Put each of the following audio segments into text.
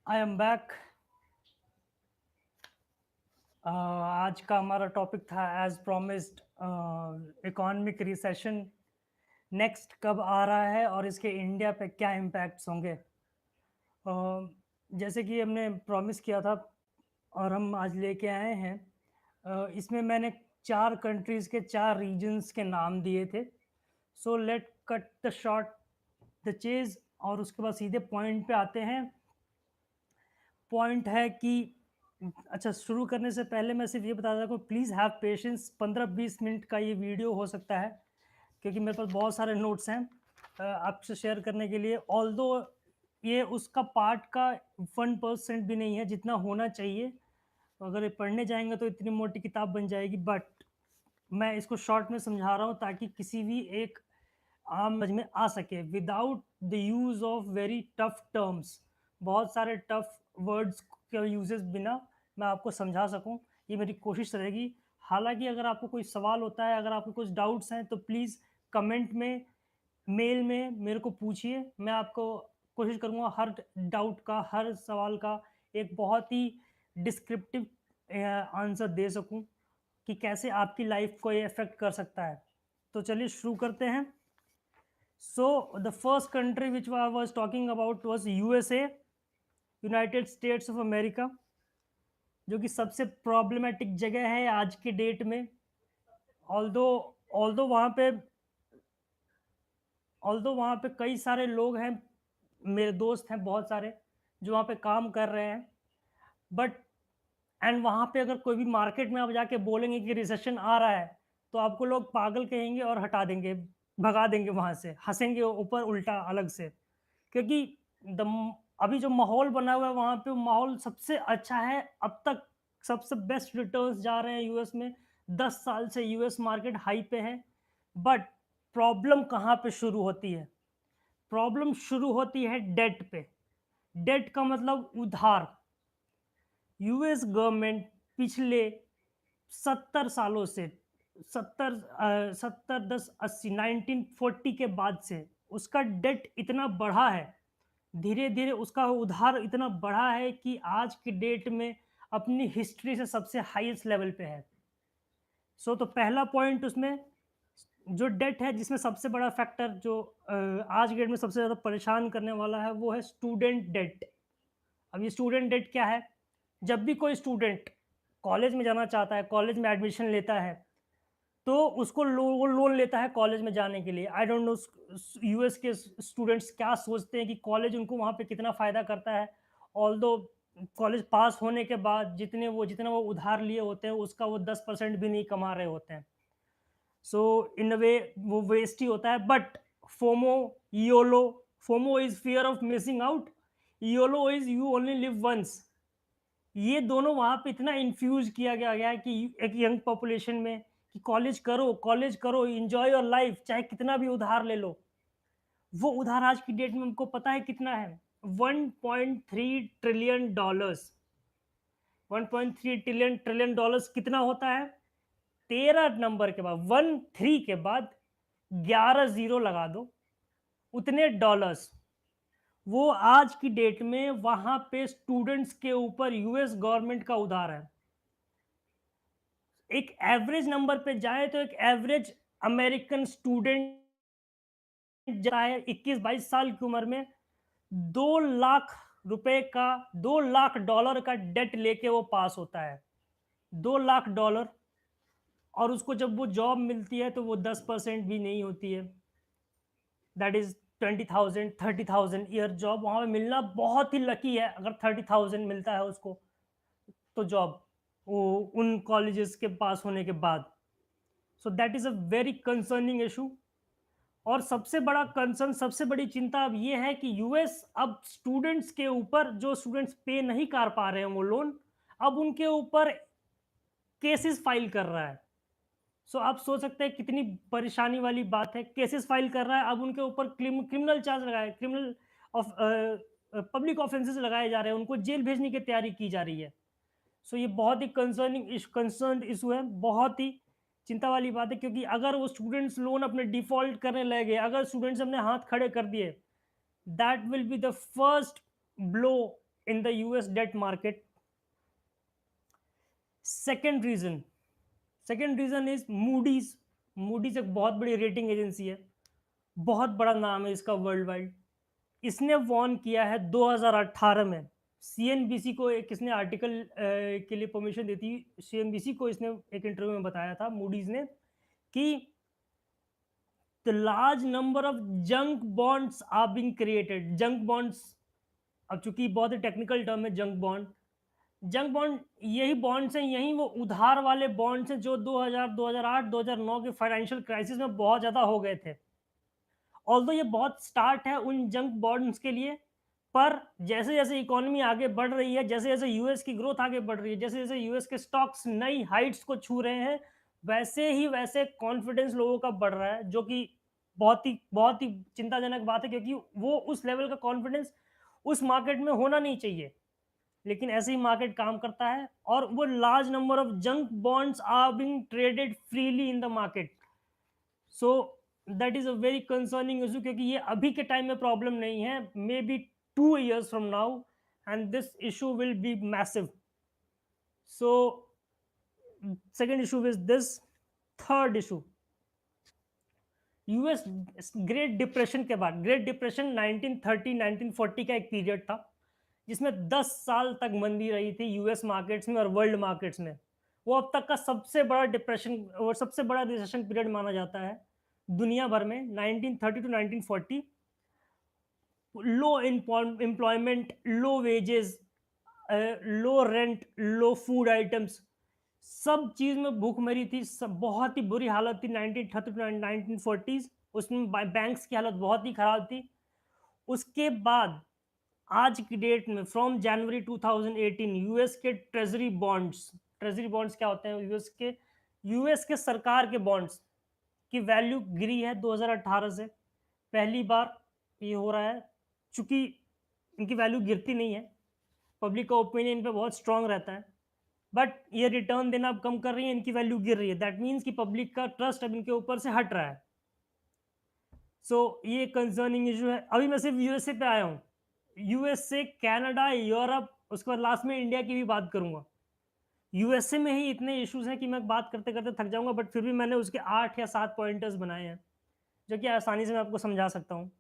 I am back. आज का हमारा टॉपिक था as promised economic recession next कब आ रहा है और इसके इंडिया पे क्या इम्पैक्ट्स होंगे। जैसे कि हमने प्रॉमिस किया था और हम आज लेके आए हैं। इसमें मैंने 4 कंट्रीज़ के 4 रीजन्स के नाम दिए थे। So let cut the short the Chase और उसके बाद सीधे पॉइंट पे आते हैं। पॉइंट है कि अच्छा, शुरू करने से पहले मैं सिर्फ ये बता देता हूँ, प्लीज़ हैव पेशेंस। 15-20 मिनट का ये वीडियो हो सकता है क्योंकि मेरे पास बहुत सारे नोट्स हैं आपसे शेयर करने के लिए। ऑल्दो ये उसका पार्ट का 1% भी नहीं है जितना होना चाहिए। अगर ये पढ़ने जाएंगे तो इतनी मोटी किताब बन जाएगी, बट मैं इसको शॉर्ट में समझा रहा हूँ ताकि किसी भी एक आम समझ में आ सके without the use of very tough terms. बहुत सारे टफ वर्ड्स के यूजेस बिना मैं आपको समझा सकूं, ये मेरी कोशिश रहेगी। हालांकि अगर आपको कोई सवाल होता है, अगर आपको कुछ डाउट्स हैं तो प्लीज़ कमेंट में, मेल में मेरे को पूछिए। मैं आपको कोशिश करूँगा हर डाउट का, हर सवाल का एक बहुत ही डिस्क्रिप्टिव आंसर दे सकूँ कि कैसे आपकी लाइफ को ये अफ़ेक्ट कर सकता है। तो चलिए शुरू करते हैं। So the first country which I was talking about was USA, United states of America, जो कि सबसे प्रॉब्लमेटिक जगह है आज के डेट में। ऑल्दो ऑल्दो वहाँ पे ऑल्दो वहाँ पे कई सारे लोग हैं, मेरे दोस्त हैं बहुत सारे जो वहाँ पे काम कर रहे हैं, बट एंड वहाँ पे अगर कोई भी मार्केट में आप जाके बोलेंगे कि रिसेशन आ रहा है, तो आपको लोग पागल कहेंगे और हटा देंगे, भगा देंगे वहाँ से, हँसेंगे ऊपर उल्टा अलग से। क्योंकि अभी जो माहौल बना हुआ है वहाँ पे, वो माहौल सबसे अच्छा है अब तक। सबसे बेस्ट रिटर्न्स जा रहे हैं यूएस में। 10 साल से यूएस मार्केट हाई पे है। बट प्रॉब्लम कहाँ पे शुरू होती है? प्रॉब्लम शुरू होती है डेट पे। डेट का मतलब उधार। यूएस गवर्नमेंट पिछले 70 सालों से, 70 10 80 1940 के बाद से उसका डेट इतना बढ़ा है, धीरे धीरे उसका उधार इतना बढ़ा है कि आज की डेट में अपनी हिस्ट्री से सबसे हाईएस्ट लेवल पे है। तो पहला पॉइंट उसमें जो डेट है, जिसमें सबसे बड़ा फैक्टर जो आज की डेट में सबसे ज़्यादा परेशान करने वाला है, वो है स्टूडेंट डेट। अब ये स्टूडेंट डेट क्या है? जब भी कोई स्टूडेंट कॉलेज में जाना चाहता है, कॉलेज में एडमिशन लेता है, तो उसको वो लोन लेता है कॉलेज में जाने के लिए। आई डोंट नो यूएस के स्टूडेंट्स क्या सोचते हैं कि कॉलेज उनको वहाँ पे कितना फ़ायदा करता है। ऑल्दो कॉलेज पास होने के बाद जितना वो उधार लिए होते हैं, उसका वो 10% भी नहीं कमा रहे होते हैं। सो इन अ वे वो वेस्ट ही होता है। But FOMO, YOLO, FOMO is fear of missing out, YOLO is you only live once. ये दोनों वहाँ पे इतना इन्फ्यूज़ किया गया है कि एक यंग पॉपुलेशन में कि कॉलेज करो, एन्जॉय योर लाइफ, चाहे कितना भी उधार ले लो। वो उधार आज की डेट में हमको पता है कितना है? 1.3 ट्रिलियन डॉलर्स। 1.3 ट्रिलियन डॉलर्स कितना होता है? 13 नंबर के बाद 13 के बाद 11 ज़ीरो लगा दो, उतने डॉलर्स। वो आज की डेट में वहाँ पे स्टूडेंट्स के ऊपर यूएस गवर्नमेंट का उधार है। एक एवरेज नंबर पे जाए तो एक एवरेज अमेरिकन स्टूडेंट जाए 21-22 साल की उम्र में 2 लाख रुपए का, 2 लाख डॉलर का डेट लेके वो पास होता है। 2 लाख डॉलर। और उसको जब वो जॉब मिलती है तो वो 10% भी नहीं होती है। दैट इज 20,000 30,000 ईयर जॉब वहां पे मिलना बहुत ही लकी है। अगर 30,000 मिलता है उसको तो जॉब, वो उन कॉलेजेस के पास होने के बाद। सो that is a very concerning issue. और सबसे बड़ा कंसर्न, सबसे बड़ी चिंता अब ये है कि यूएस अब स्टूडेंट्स के ऊपर, जो स्टूडेंट्स पे नहीं कर पा रहे हैं वो लोन, अब उनके ऊपर केसेस फाइल कर रहा है। सो आप सोच सकते हैं कितनी परेशानी वाली बात है। केसेस फाइल कर रहा है, अब उनके ऊपर क्रिमिनल चार्ज लगाए, क्रिमिनल ऑफ पब्लिक ऑफेंसेस लगाए जा रहे हैं, उनको जेल भेजने की तैयारी की जा रही है। सो ये बहुत ही कंसर्न इशू है, बहुत ही चिंता वाली बात है। क्योंकि अगर वो स्टूडेंट्स लोन अपने डिफॉल्ट करने लगे, अगर स्टूडेंट्स अपने हाथ खड़े कर दिए, that will be the first blow in the US debt market. Second reason second reason is Moody's. Moody's एक बहुत बड़ी रेटिंग एजेंसी है, बहुत बड़ा नाम है इसका वर्ल्ड वाइड। इसने वॉर्न किया है 2018 में। सीएनबीसी को एक इसने आर्टिकल के लिए परमिशन दी थी। सीएनबीसी को इसने एक इंटरव्यू में बताया था मूडीज ने कि the large number of junk bonds are being created. Junk bonds, अब चूंकि बहुत ही टेक्निकल टर्म है जंक बॉन्ड। जंक बॉन्ड यही बॉन्ड्स हैं, यही वो उधार वाले बॉन्ड्स हैं जो 2000, 2008, 2009 के फाइनेंशियल क्राइसिस में बहुत ज़्यादा हो गए थे। ऑल्दो ये बहुत स्टार्ट है उन जंक बॉन्ड्स के लिए, पर जैसे जैसे इकोनॉमी आगे बढ़ रही है, जैसे जैसे यूएस की ग्रोथ आगे बढ़ रही है, जैसे जैसे यूएस के स्टॉक्स नई हाइट्स को छू रहे हैं, वैसे ही वैसे कॉन्फिडेंस लोगों का बढ़ रहा है, जो कि बहुत ही चिंताजनक बात है, क्योंकि वो उस लेवल का कॉन्फिडेंस उस मार्केट में होना नहीं चाहिए। लेकिन ऐसे ही मार्केट काम करता है और वो large number of junk bonds are being traded freely in the market. So that is a very concerning issue, क्योंकि ये अभी के टाइम में प्रॉब्लम नहीं है, maybe 2 years from now and this issue will be massive. So second issue is this. Third issue, US great depression के बाद, great depression 1930 1940 का एक पीरियड था जिसमें 10 साल तक मंदी रही थी यूएस मार्केट्स में और वर्ल्ड मार्केट्स में। वो अब तक का सबसे बड़ा डिप्रेशन और सबसे बड़ा रिसेशन पीरियड माना जाता है दुनिया भर में। 1930 to 1940 low employment, low wages, low rent, low food items, सब चीज में भूखमरी थी, सब बहुत ही बुरी हालत थी 1930 टू 1940। उसमें बैंक्स की हालत बहुत ही खराब थी। उसके बाद आज की डेट में फ्रॉम जनवरी 2018 यूएस के ट्रेजरी बॉन्ड्स क्या होते हैं, यूएस के सरकार के बॉन्ड्स की वैल्यू गिरी है 2018 से। पहली बार ये हो रहा है, चूंकि इनकी वैल्यू गिरती नहीं है, पब्लिक का ओपिनियन पे बहुत स्ट्रांग रहता है, बट ये रिटर्न देना अब कम कर रही है, इनकी वैल्यू गिर रही है। दैट मीन्स कि पब्लिक का ट्रस्ट अब इनके ऊपर से हट रहा है। सो ये कंसर्निंग इशू है। अभी मैं सिर्फ यूएसए पे आया हूँ, यूएसए, कनाडा, यूरोप, उसके बाद लास्ट में इंडिया की भी बात करूंगा। यूएसए में ही इतने इश्यूज हैं कि मैं बात करते करते थक जाऊंगा, बट फिर भी मैंने उसके 8 या 7 पॉइंटर्स बनाए हैं जो कि आसानी से मैं आपको समझा सकता हूँ।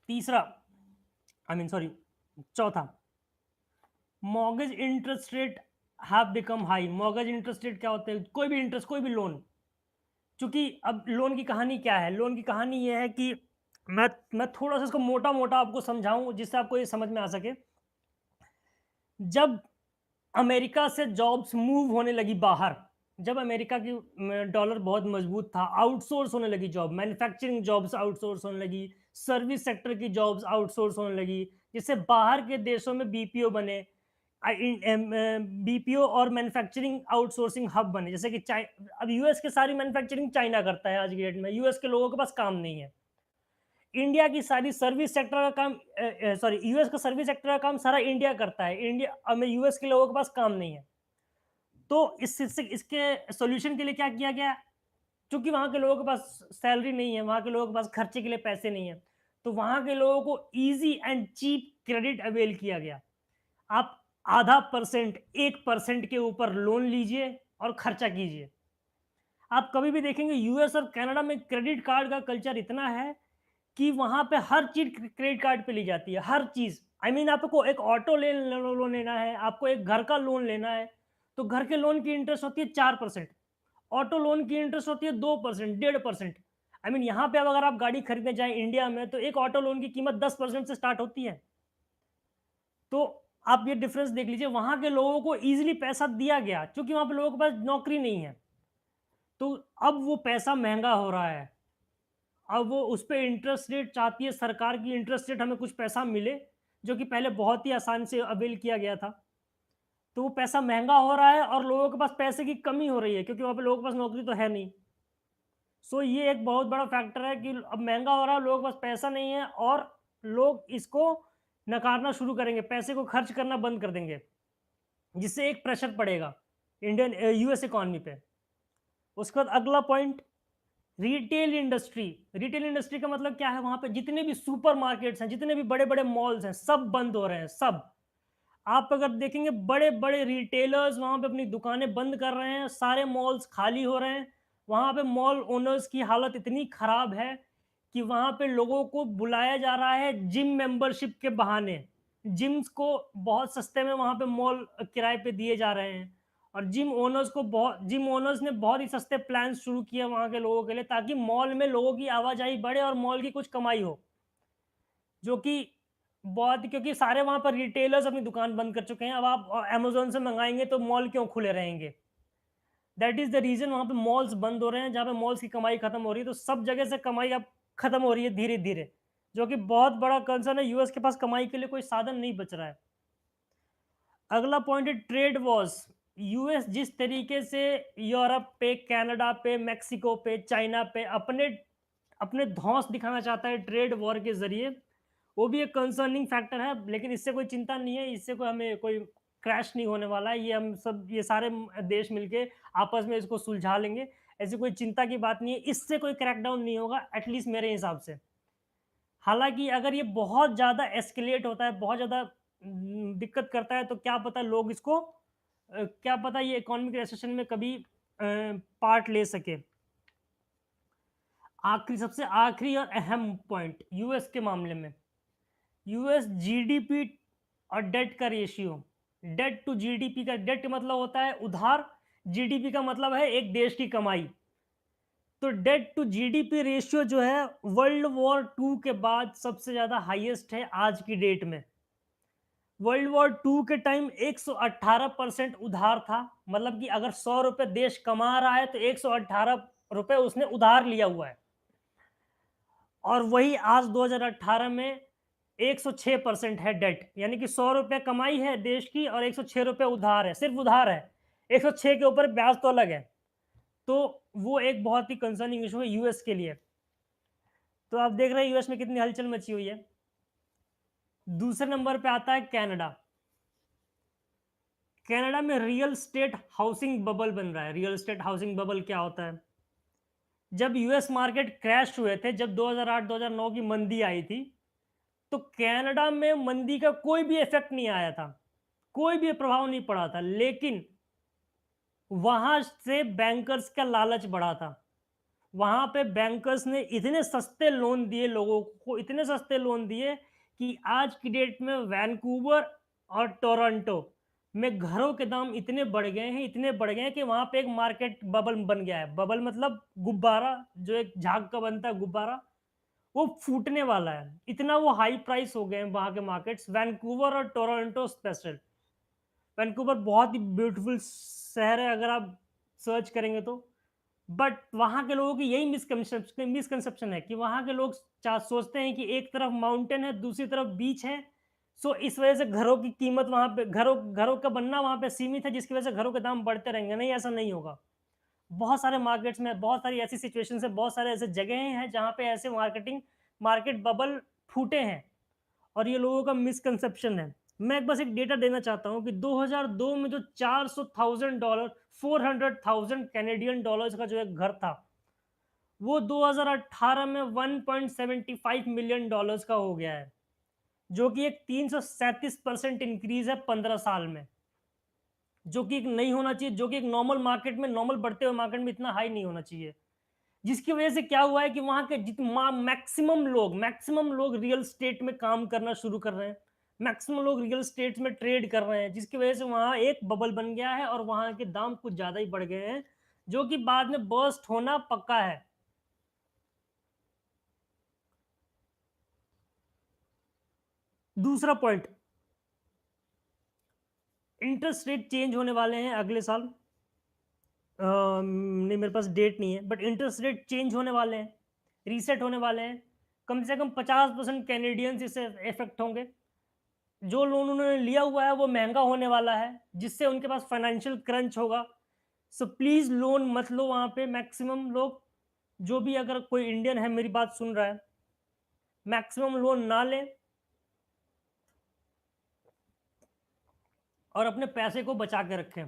तीसरा, चौथा, mortgage interest rate have become high. Mortgage interest rate क्या होते हैं? कोई भी इंटरेस्ट, कोई भी लोन। क्योंकि अब लोन की कहानी क्या है? लोन की कहानी ये है कि मैं थोड़ा सा इसको मोटा मोटा आपको समझाऊं जिससे आपको ये समझ में आ सके। जब अमेरिका से जॉब्स मूव होने लगी बाहर, जब अमेरिका की डॉलर बहुत मजबूत था, आउटसोर्स होने लगी जॉब, मैन्युफैक्चरिंग जॉब्स आउटसोर्स होने लगी, सर्विस सेक्टर की जॉब्स आउटसोर्स होने लगी, जिससे बाहर के देशों में बीपीओ बने, बीपीओ और मैन्युफैक्चरिंग आउटसोर्सिंग हब बने। जैसे कि अब यूएस के सारी मैन्युफैक्चरिंग चाइना करता है आज की डेट में, यूएस के लोगों के पास काम नहीं है। इंडिया की सारी सर्विस सेक्टर का काम, यूएस का सर्विस सेक्टर का काम सारा इंडिया करता है, इंडिया में यूएस के लोगों के पास काम नहीं है। तो इसके सॉल्यूशन के लिए क्या किया गया? क्योंकि वहां के लोगों के पास सैलरी नहीं है, वहां के लोगों के पास खर्चे के लिए पैसे नहीं है, तो वहां के लोगों को easy and cheap credit avail किया गया। आप 0.5%, 1% के ऊपर लोन लीजिए और खर्चा कीजिए। आप कभी भी देखेंगे यूएस और कनाडा में क्रेडिट कार्ड का कल्चर इतना है कि वहां पे हर चीज क्रेडिट कार्ड पे ली जाती है, हर चीज। आपको एक ऑटो लोन लेना है, आपको एक घर का लोन लेना है, तो घर के लोन की इंटरेस्ट होती है 4%, ऑटो लोन की इंटरेस्ट होती है 2%, 1.5%। यहाँ पे अब अगर आप गाड़ी खरीदने जाएं इंडिया में, तो एक ऑटो लोन की कीमत 10% से स्टार्ट होती है। तो आप ये डिफरेंस देख लीजिए, वहां के लोगों को इजीली पैसा दिया गया क्योंकि वहां पे लोगों के पास नौकरी नहीं है, तो अब वो पैसा महंगा हो रहा है। अब वो उस पर इंटरेस्ट रेट चाहती है सरकार की, इंटरेस्ट रेट हमें कुछ पैसा मिले, जो कि पहले बहुत ही आसान से अवेल किया गया था। तो वो पैसा महंगा हो रहा है और लोगों के पास पैसे की कमी हो रही है क्योंकि वहां पे लोगों के पास नौकरी तो है नहीं। सो ये एक बहुत बड़ा फैक्टर है कि अब महंगा हो रहा है, लोगों के पास पैसा नहीं है और लोग इसको नकारना शुरू करेंगे, पैसे को खर्च करना बंद कर देंगे, जिससे एक प्रेशर पड़ेगा इंडियन यूएस इकॉनमी पे। उसके बाद अगला पॉइंट, रिटेल इंडस्ट्री का मतलब क्या है? वहां पे जितने भी सुपर मार्केट्स हैं, जितने भी बड़े बड़े मॉल्स हैं, सब बंद हो रहे हैं, सब। आप अगर देखेंगे बड़े बड़े रिटेलर्स वहां पे अपनी दुकानें बंद कर रहे हैं, सारे मॉल्स खाली हो रहे हैं। वहां पे मॉल ओनर्स की हालत इतनी खराब है कि वहां पे लोगों को बुलाया जा रहा है जिम मेंबरशिप के बहाने। जिम्स को बहुत सस्ते में वहां पे मॉल किराए पे दिए जा रहे हैं। और जिम ओनर्स ने बहुत ही सस्ते प्लान शुरू किए वहां के लोगों के लिए, ताकि मॉल में लोगों की आवाजाही बढ़े और मॉल की कुछ कमाई हो। जो कि बहुत, क्योंकि सारे वहां पर रिटेलर्स अपनी दुकान बंद कर चुके हैं। अब आप अमेजोन से मंगाएंगे तो मॉल क्यों खुले रहेंगे? दैट इज द रीजन वहां पे मॉल्स बंद हो रहे हैं, जहां पे मॉल्स की कमाई खत्म हो रही है। तो सब जगह से कमाई अब खत्म हो रही है धीरे धीरे, जो कि बहुत बड़ा कंसर्न है। यूएस के पास कमाई के लिए कोई साधन नहीं बच रहा है। अगला पॉइंट है ट्रेड वॉर्स। यूएस जिस तरीके से यूरोप पे, कनाडा पे, मेक्सिको पे, चाइना पे अपने अपने धौंस दिखाना चाहता है ट्रेड वॉर के जरिए, वो भी एक कंसर्निंग फैक्टर है। लेकिन इससे कोई चिंता नहीं है, इससे कोई हमें कोई क्रैश नहीं होने वाला है। ये सारे देश मिलके आपस में इसको सुलझा लेंगे। ऐसी कोई चिंता की बात नहीं है, इससे कोई क्रैकडाउन नहीं होगा, एटलीस्ट मेरे हिसाब से। हालांकि अगर ये बहुत ज्यादा एस्केलेट होता है, बहुत ज्यादा दिक्कत करता है, तो क्या पता लोग इसको क्या पता ये इकोनॉमिक रिसेशन में कभी पार्ट ले सके। सबसे आखिरी और अहम पॉइंट यूएस के मामले में, यूएस जीडीपी और डेट का रेशियो। डेट टू जीडीपी का, डेट मतलब होता है उधार, जीडीपी का मतलब है एक देश की कमाई। तो डेट टू जीडीपी रेशियो जो है वर्ल्ड वॉर टू के बाद सबसे ज्यादा हाईएस्ट है आज की डेट में। वर्ल्ड वॉर टू के टाइम 118% उधार था। मतलब कि अगर 100 रुपए देश कमा रहा है तो 118 रुपए उसने उधार लिया हुआ है। और वही आज 2018 में 106% है डेट। यानी कि 100 रुपए कमाई है देश की और 106 रुपए उधार है, सिर्फ उधार है। 106 के ऊपर ब्याज तो अलग है। तो वो एक बहुत ही कंसर्निंग इशू है यूएस के लिए। तो आप देख रहे हैं यूएस में कितनी हलचल मची हुई है। दूसरे नंबर पे आता है कनाडा। कनाडा में रियल स्टेट हाउसिंग बबल बन रहा है। रियल स्टेट हाउसिंग बबल क्या होता है? जब यूएस मार्केट क्रैश हुए थे, जब 2008-2009 की मंदी आई थी, तो कनाडा में मंदी का कोई भी इफेक्ट नहीं आया था, कोई भी प्रभाव नहीं पड़ा था। लेकिन वहां से बैंकर्स का लालच बढ़ा था। वहां पे बैंकर्स ने इतने सस्ते लोन दिए लोगों को, इतने सस्ते लोन दिए कि आज की डेट में वैंकूवर और टोरंटो में घरों के दाम इतने बढ़ गए हैं, इतने बढ़ गए हैं कि वहां पे एक मार्केट बबल बन गया है। बबल मतलब गुब्बारा, जो एक झाग का बनता है गुब्बारा, वो फूटने वाला है। इतना वो हाई प्राइस हो गए हैं वहां के मार्केट्स, वैंकूवर और टोरंटो स्पेशल। वैंकूवर बहुत ही ब्यूटीफुल शहर है अगर आप सर्च करेंगे तो। बट वहां के लोगों की यही मिसकंसेप्शन है कि वहां के लोग सोचते हैं कि एक तरफ माउंटेन है, दूसरी तरफ बीच है। सो इस वजह से घरों की कीमत वहां पे, घरों घरों का बनना वहां पे सीमित है, जिसकी वजह से घरों के दाम बढ़ते रहेंगे। नहीं, ऐसा नहीं होगा। बहुत सारे मार्केट्स में बहुत सारी ऐसी सिचुएशन है, बहुत सारे ऐसे जगह हैं जहां पे ऐसे मार्केट बबल फूटे हैं। और ये लोगों का मिसकंसेप्शन है। मैं बस एक डेटा देना चाहता हूं कि 2002 में जो $400,000, 400,000 कैनेडियन डॉलर्स का जो एक घर था, वो 2018 में $1.75 मिलियन का हो गया है। जो कि एक 337% इंक्रीज है 15 साल में। जो कि एक नहीं होना चाहिए, जो कि एक नॉर्मल मार्केट में, नॉर्मल बढ़ते हुए मार्केट में इतना हाई नहीं होना चाहिए। जिसकी वजह से क्या हुआ है कि वहां के मैक्सिमम लोग रियल स्टेट में काम करना शुरू कर रहे हैं। मैक्सिमम लोग रियल स्टेट में ट्रेड कर रहे हैं, जिसकी वजह से वहां एक बबल बन गया है और वहां के दाम कुछ ज्यादा ही बढ़ गए हैं, जो कि बाद में बर्स्ट होना पक्का है। दूसरा पॉइंट, इंटरेस्ट रेट चेंज होने वाले हैं अगले साल। नहीं, मेरे पास डेट नहीं है, बट इंटरेस्ट रेट चेंज होने वाले हैं, रीसेट होने वाले हैं। कम से कम 50% कैनेडियंस इससे इफेक्ट होंगे। जो लोन उन्होंने लिया हुआ है वो महंगा होने वाला है, जिससे उनके पास फाइनेंशियल क्रंच होगा। सो प्लीज लोन मत लो वहां पे। मैक्सिमम लोग, जो भी अगर कोई इंडियन है मेरी बात सुन रहा है, मैक्सिमम लोन ना लें और अपने पैसे को बचा के रखें।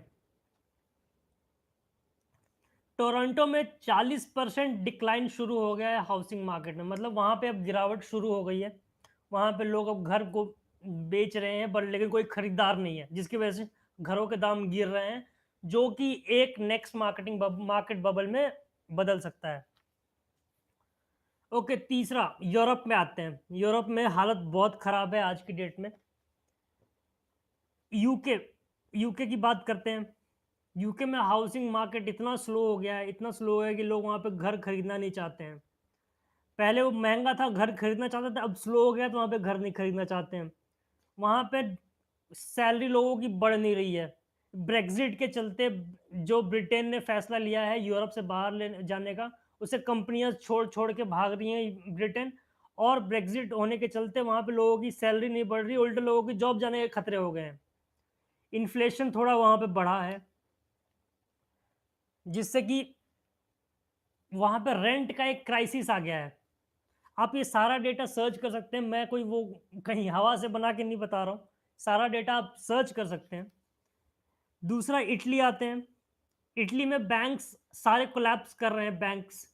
टोरंटो में 40% डिक्लाइन शुरू हो गया है हाउसिंग मार्केट में, मतलब वहाँ पे अब गिरावट शुरू हो गई है। वहाँ पे लोग अब घर को बेच रहे हैं, बट लेकिन कोई खरीदार नहीं है, जिसकी वजह से घरों के दाम गिर रहे हैं, जो कि एक नेक्स्ट मार्केट बबल में बदल सकता है। ओके, तीसरा यूरोप में आते हैं। यूरोप में हालत बहुत खराब है आज की डेट में। यूके यूके की बात करते हैं। यूके में हाउसिंग मार्केट इतना स्लो हो गया है, इतना स्लो है कि लोग वहाँ पे घर खरीदना नहीं चाहते हैं। पहले वो महंगा था, घर खरीदना चाहते थे, अब स्लो हो गया तो वहाँ पे घर नहीं खरीदना चाहते हैं। वहाँ पे सैलरी लोगों की बढ़ नहीं रही है। ब्रेग्जिट के चलते जो ब्रिटेन ने फैसला लिया है यूरोप से बाहर ले जाने का, उसे कंपनियां छोड़ छोड़ के भाग रही हैं ब्रिटेन। और ब्रेग्जिट होने के चलते वहाँ पे लोगों की सैलरी नहीं बढ़ रही, उल्टे लोगों की जॉब जाने के खतरे हो गए हैं। इन्फ्लेशन थोड़ा वहाँ पे बढ़ा है, जिससे कि वहाँ पे रेंट का एक क्राइसिस आ गया है। आप ये सारा डेटा सर्च कर सकते हैं, मैं कोई वो कहीं हवा से बना के नहीं बता रहा हूँ, सारा डेटा आप सर्च कर सकते हैं। दूसरा इटली आते हैं। इटली में बैंक्स सारे कोलैप्स कर रहे हैं। बैंक्स,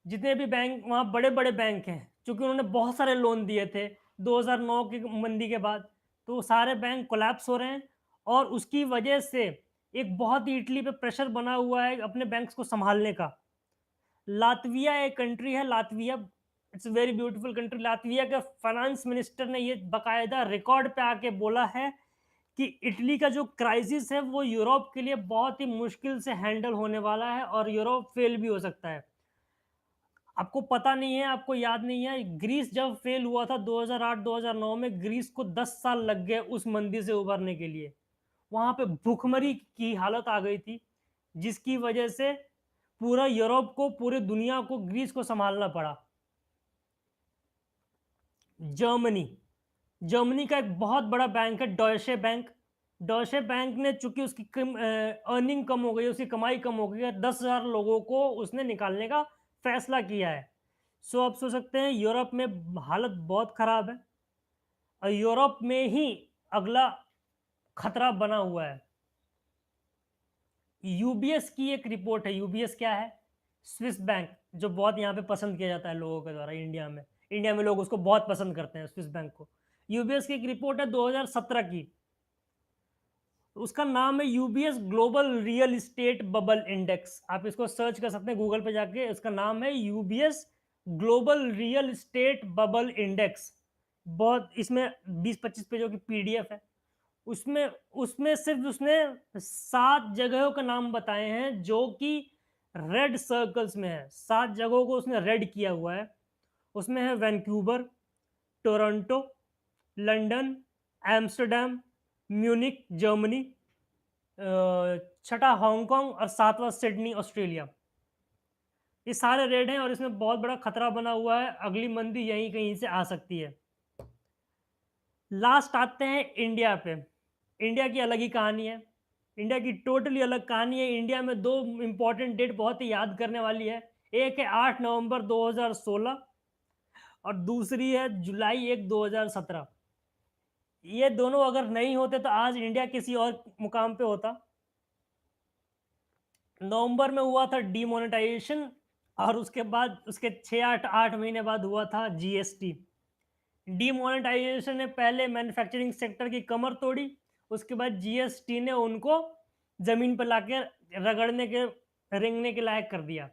जितने भी बैंक वहाँ बड़े बड़े बैंक हैं, क्योंकि उन्होंने बहुत सारे लोन दिए थे 2009 की मंदी के बाद, तो सारे बैंक कोलैप्स हो रहे हैं। और उसकी वजह से एक बहुत ही इटली पे प्रेशर बना हुआ है अपने बैंक्स को संभालने का। लातविया एक कंट्री है, Latvia, it's very beautiful country. Latvia के फाइनेंस मिनिस्टर ने ये बकायदा रिकॉर्ड पे आके बोला है कि इटली का जो क्राइसिस है वो यूरोप के लिए बहुत ही मुश्किल से हैंडल होने वाला है और यूरोप फेल भी हो सकता है। आपको पता नहीं है, आपको याद नहीं है, ग्रीस जब फेल हुआ था 2008-2009 में, ग्रीस को 10 साल लग गए उस मंदी से उभरने के लिए। वहां पे भूखमरी की हालत आ गई थी, जिसकी वजह से पूरा यूरोप को, पूरी दुनिया को, ग्रीस को संभालना पड़ा। जर्मनी, जर्मनी का एक बहुत बड़ा बैंक है डॉयशे बैंक। डॉयशे बैंक ने, चूंकि उसकी अर्निंग कम हो गई, उसकी कमाई कम हो गई है, 10,000 लोगों को उसने निकालने का फैसला किया है। सो आप सोच सकते हैं यूरोप में हालत बहुत खराब है, और यूरोप में ही अगला खतरा बना हुआ है। यूबीएस की एक रिपोर्ट है। यूबीएस क्या है? स्विस बैंक, जो बहुत यहाँ पे पसंद किया जाता है लोगों के द्वारा इंडिया में। इंडिया में लोग उसको बहुत पसंद करते हैं, स्विस बैंक को। यूबीएस की एक रिपोर्ट है 2017 की, उसका नाम है UBS global real estate bubble index. आप इसको सर्च कर सकते हैं गूगल पे जाके, इसका नाम है UBS global real estate bubble index. बहुत, इसमें 20-25 पेजों की पीडीएफ है। उसमें उसमें सिर्फ उसने 7 जगहों का नाम बताए हैं जो कि रेड सर्कल्स में है। 7 जगहों को उसने रेड किया हुआ है। उसमें है Vancouver, Toronto, London, Amsterdam, Munich Germany, छठा हांगकांग, और 7वां सिडनी ऑस्ट्रेलिया। ये सारे रेड हैं और इसमें बहुत बड़ा खतरा बना हुआ है, अगली मंदी यहीं कहीं से आ सकती है। लास्ट आते हैं इंडिया पे। इंडिया की अलग ही कहानी है। इंडिया की टोटली अलग कहानी है। इंडिया में 2 इंपॉर्टेंट डेट बहुत ही याद करने वाली है। एक है 8 नवंबर 2016, और दूसरी है जुलाई 1, 2017। ये दोनों अगर नहीं होते तो आज इंडिया किसी और मुकाम पे होता। नवंबर में हुआ था डीमोनेटाइजेशन, और उसके बाद उसके 6-8 महीने बाद हुआ था जीएसटी। डीमोनेटाइजेशन ने पहले मैन्युफैक्चरिंग सेक्टर की कमर तोड़ी, उसके बाद जीएसटी ने उनको जमीन पर लाके रगड़ने के, रेंगने के लायक कर दिया।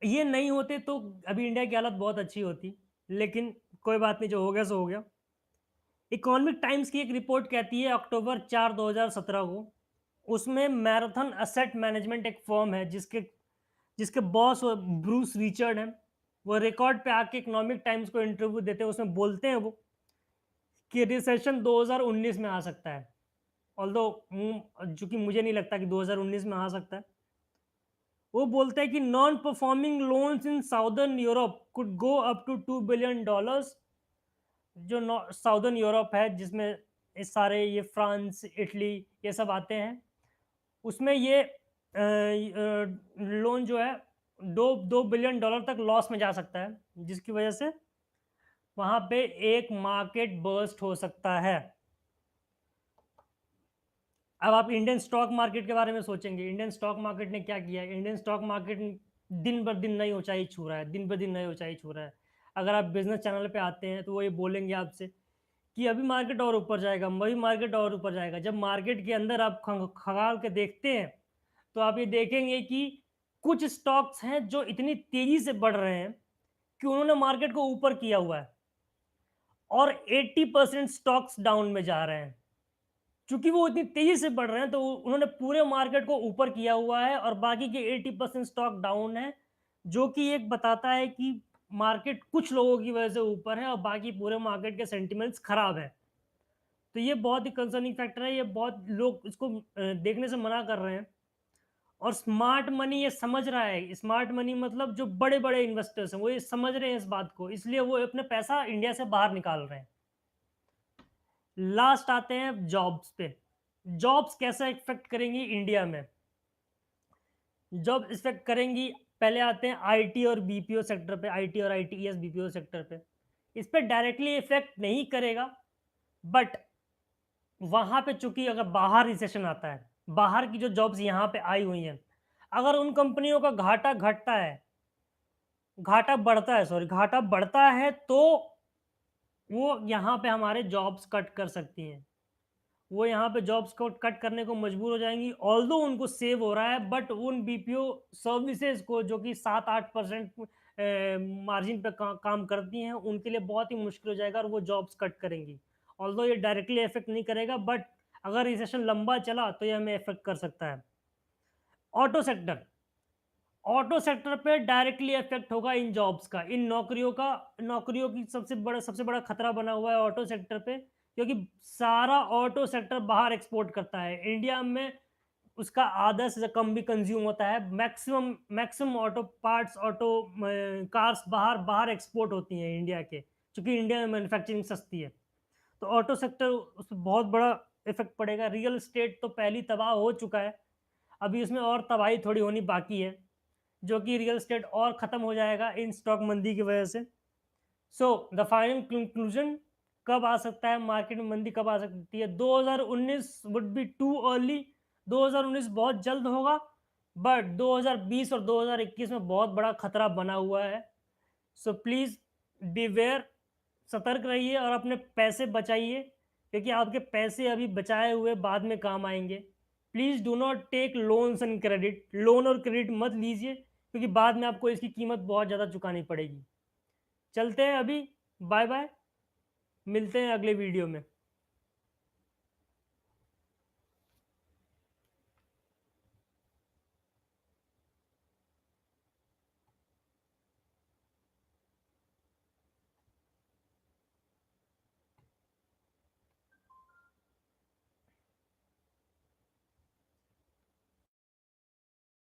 ये नहीं होते तो अभी इंडिया की हालत बहुत अच्छी होती, लेकिन कोई बात नहीं, जो हो गया सो हो गया। इकोनॉमिक टाइम्स की एक रिपोर्ट कहती है अक्टूबर 4, 2017 को, उसमें मैराथन असेट मैनेजमेंट एक फर्म है जिसके जिसके बॉस ब्रूस रिचर्ड हैं। वो रिकॉर्ड पे आके इकोनॉमिक टाइम्स को इंटरव्यू देते हैं, उसमें बोलते हैं वो कि रिसेशन 2019 में आ सकता है। ऑल्दो चूंकि मुझे नहीं लगता कि 2019 में आ सकता है। वो बोलते हैं कि non performing loans in southern Europe could go up to $2 billion. जो साउदर्न यूरोप है, जिसमें इस सारे ये फ्रांस, इटली, ये सब आते हैं, उसमें ये लोन जो है $2 बिलियन तक लॉस में जा सकता है, जिसकी वजह से वहां पे एक मार्केट बर्स्ट हो सकता है। अब आप इंडियन स्टॉक मार्केट के बारे में सोचेंगे, इंडियन स्टॉक मार्केट ने क्या किया है? इंडियन स्टॉक मार्केट दिन बर दिन नई ऊँचाई छू रहा है, दिन ब दिन नई ऊँचाई छू रहा है। अगर आप बिज़नेस चैनल पे आते हैं, तो वो ये बोलेंगे आपसे कि अभी मार्केट और ऊपर जाएगा, वही मार्केट और ऊपर जाएगा। जब मार्केट के अंदर आप खंगाल के देखते हैं, तो आप ये देखेंगे कि कुछ स्टॉक्स हैं जो इतनी तेज़ी से बढ़ रहे हैं कि उन्होंने मार्केट को ऊपर किया हुआ है और 80% स्टॉक्स डाउन में जा रहे हैं। चूँकि वो इतनी तेज़ी से बढ़ रहे हैं, तो उन्होंने पूरे मार्केट को ऊपर किया हुआ है और बाकी के 80% स्टॉक डाउन है, जो कि एक बताता है कि मार्केट कुछ लोगों की वजह से ऊपर है और बाकी पूरे मार्केट के सेंटिमेंट्स खराब हैं। तो ये बहुत ही कंसर्निंग फैक्टर है, ये बहुत लोग इसको देखने से मना कर रहे हैं और स्मार्ट मनी ये समझ रहा है। स्मार्ट मनी मतलब जो बड़े-बड़े इन्वेस्टर्स हैं, वो ये समझ रहे हैं इस बात को, इसलिए वो अपने पैसा इंडिया से बाहर निकाल रहे हैं। लास्ट आते हैं जॉब्स पे। जॉब्स कैसा इफ़ेक्ट करेंगी इंडिया में? जॉब इफ़ेक्ट करेंगी, पहले आते हैं आईटी और बीपीओ सेक्टर पे, आईटी और आईटीईएस बीपीओ सेक्टर पे। इस पे डायरेक्टली इफ़ेक्ट नहीं करेगा, बट वहाँ पे चूँकि अगर बाहर रिसेशन आता है, बाहर की जो जॉब्स यहाँ पे आई हुई हैं, अगर उन कंपनियों का घाटा घटता है, घाटा बढ़ता है सॉरी, घाटा बढ़ता है, तो वो यहाँ पे हमारे जॉब्स कट कर सकती हैं। वो यहाँ पे जॉब्स को कट करने को मजबूर हो जाएँगी। ऑल्दो उनको सेव हो रहा है, बट उन बीपीओ सर्विसेज़ को जो कि 7-8% मार्जिन पे काम करती हैं, उनके लिए बहुत ही मुश्किल हो जाएगा और वो जॉब्स कट करेंगी। ऑल्दो ये डायरेक्टली इफ़ेक्ट नहीं करेगा, बट अगर रिसेशन लंबा चला तो ये हमें इफ़ेक्ट कर सकता है। ऑटो सेक्टर, ऑटो सेक्टर पे डायरेक्टली इफ़ेक्ट होगा इन जॉब्स का, इन नौकरियों का। नौकरियों की सबसे बड़ा खतरा बना हुआ है ऑटो सेक्टर पे, क्योंकि सारा ऑटो सेक्टर बाहर एक्सपोर्ट करता है। इंडिया में उसका आधा से कम भी कंज़्यूम होता है। Maximum maximum auto parts, auto cars बाहर बाहर एक्सपोर्ट होती हैं इंडिया के, क्योंकि इंडिया में मैन्युफैक्चरिंग सस्ती है। तो ऑटो सेक्टर उसपे बहुत बड़ा इफ़ेक्ट पड़ेगा। रियल एस्टेट तो पहले ही तबाह हो चुका है, अभी उसमें और तबाही थोड़ी होनी बाकी है, जो कि रियल एस्टेट और ख़त्म हो जाएगा इन स्टॉक मंदी की वजह से। सो द फाइनल कंक्लूजन, कब आ सकता है मार्केट में मंदी, कब आ सकती है? 2019 वुड बी टू अर्ली। 2019 बहुत जल्द होगा, बट 2020 और 2021 में बहुत बड़ा खतरा बना हुआ है। सो प्लीज़ बीवेयर, सतर्क रहिए और अपने पैसे बचाइए, क्योंकि आपके पैसे अभी बचाए हुए बाद में काम आएँगे। Please do not take loans and credit, loan और क्रेडिट मत लीजिए, क्योंकि बाद में आपको इसकी कीमत बहुत ज़्यादा चुकानी पड़ेगी। चलते हैं अभी, बाय बाय, मिलते हैं अगले वीडियो में।